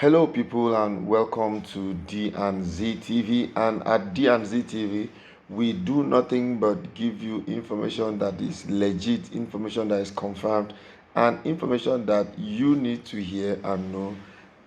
Hello, people, and welcome to D and Z TV. And at D and Z TV, we do nothing but give you information that is legit, information that is confirmed, and information that you need to hear and know.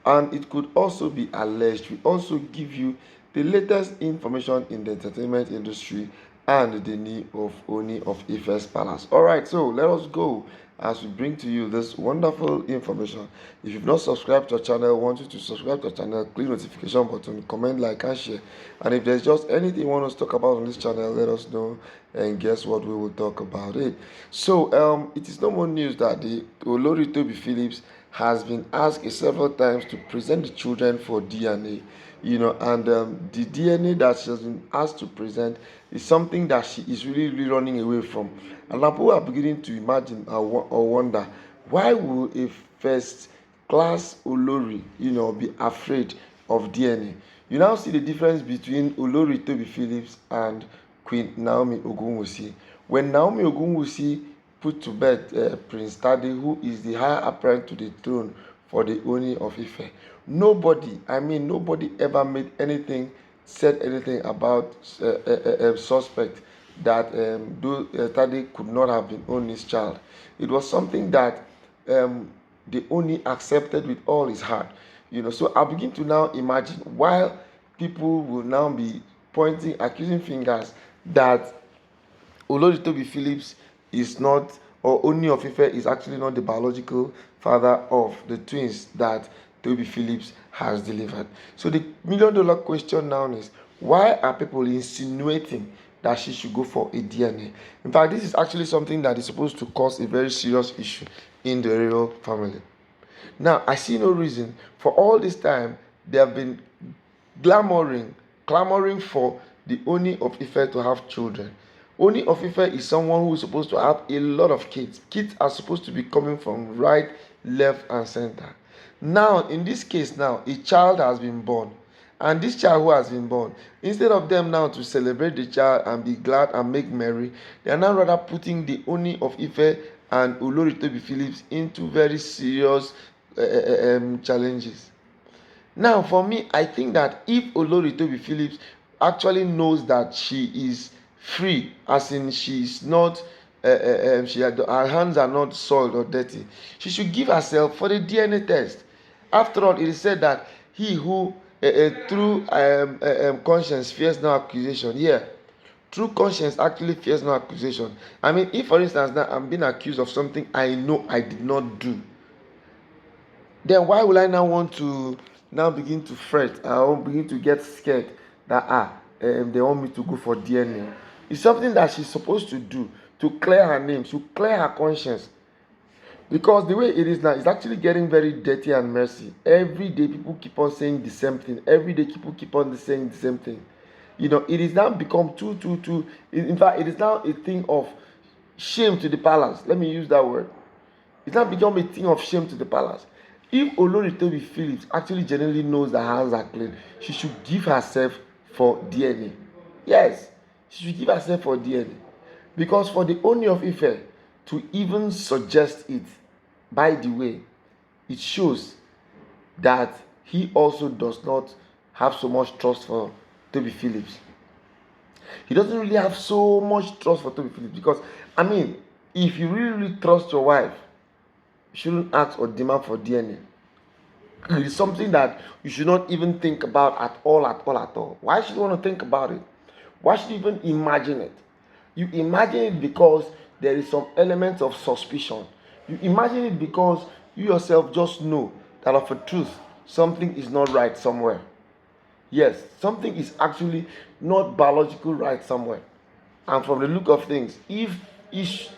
And it could also be alleged. We also give you the latest information in the entertainment industry and the need of Ooni of Ife's palace. All right, so let us go as we bring to you this wonderful information. If you've not subscribed to our channel, I want you to subscribe to our channel, click notification button, comment, like, and share. And if there's just anything you want us to talk about on this channel, let us know. And guess what? We will talk about it. So, it is no more news that the Olori Tobi Phillips has been asked several times to present the children for DNA. And the DNA that she has been asked to present is something that she is really running away from. And now people are beginning to imagine or wonder, why will a first class Olori, be afraid of DNA? You now see the difference between Olori Tobi Phillips and Queen Naomi Ogunwusi. When Naomi Ogunwusi put to bed Prince Tade, who is the heir apparent to the throne for the Ooni of Ife, nobody ever said anything about suspect that Tade could not have been Ooni's child. It was something that the Ooni accepted with all his heart. So I begin to now imagine, while people will now be accusing fingers that Olori Tobi Phillips is not, or Ooni of Ife is actually not the biological father of the twins that Tobi Phillips has delivered. So the $1,000,000 question now is, why are people insinuating that she should go for a DNA? In fact, this is actually something that is supposed to cause a very serious issue in the royal family. Now, I see no reason. For all this time, they have been clamoring for the Ooni of Ife to have children. Ooni of Ife is someone who is supposed to have a lot of kids. Kids are supposed to be coming from right, left, and center. Now, in this case now, a child has been born. And this child who has been born, instead of them now to celebrate the child and be glad and make merry, they are now rather putting the Ooni of Ife and Olori Tobi Phillips into very serious challenges. Now, for me, I think that if Olori Tobi Phillips actually knows that she is free, as in she is not, her hands are not soiled or dirty, she should give herself for the DNA test. After all, it is said that he who through conscience fears no accusation. Yeah, true conscience actually fears no accusation. I mean, if for instance now I'm being accused of something I know I did not do, then why will I now want to now begin to fret? I will begin to get scared that they want me to go for DNA. It's something that she's supposed to do to clear her name, to clear her conscience. Because the way it is now, it's actually getting very dirty and messy. Every day people keep on saying the same thing. Every day people keep on saying the same thing. It is now become too. In fact, it is now a thing of shame to the palace. Let me use that word. It's now become a thing of shame to the palace. If Olori Tobi Phillips actually genuinely knows that her hands are clean, she should give herself for DNA. Yes, she should give herself for DNA. Because for the Ooni of Ife to even suggest it, by the way, it shows that he also does not have so much trust for Tobi Phillips. He doesn't really have so much trust for Tobi Phillips, because, I mean, if you really trust your wife, you shouldn't ask or demand for DNA. It is something that you should not even think about at all. Why should you want to think about it? Why should you even imagine it? You imagine it because there is some element of suspicion. You imagine it because you yourself just know that of a truth, something is not right somewhere. Yes, something is actually not biological right somewhere. And from the look of things, if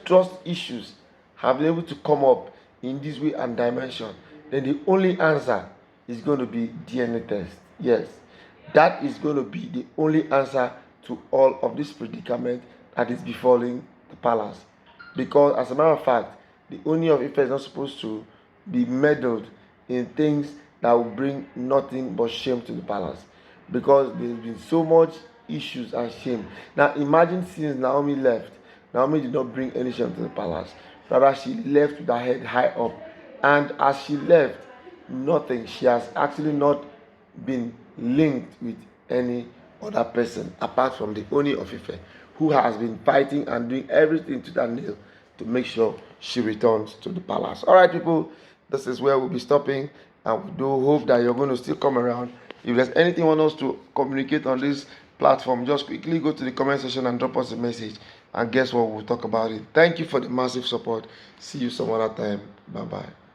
trust issues have been able to come up in this way and dimension, then the only answer is going to be DNA test. Yes, that is going to be the only answer to all of this predicament that is befalling the palace. Because as a matter of fact, the Ooni of Ife is not supposed to be meddled in things that will bring nothing but shame to the palace. Because there's been so much issues and shame. Now imagine, since Naomi left, Naomi did not bring any shame to the palace. Rather, she left with her head high up. And as she left, nothing. She has actually not been linked with any other person apart from the Ooni of Ife, who has been fighting and doing everything to that nail to make sure she returns to the palace. All right, people, this is where we'll be stopping, and we do hope that you're going to still come around. If there's anything you want us to communicate on this platform, just quickly go to the comment section and drop us a message, and guess what, we'll talk about it. Thank you for the massive support. See you some other time. Bye bye.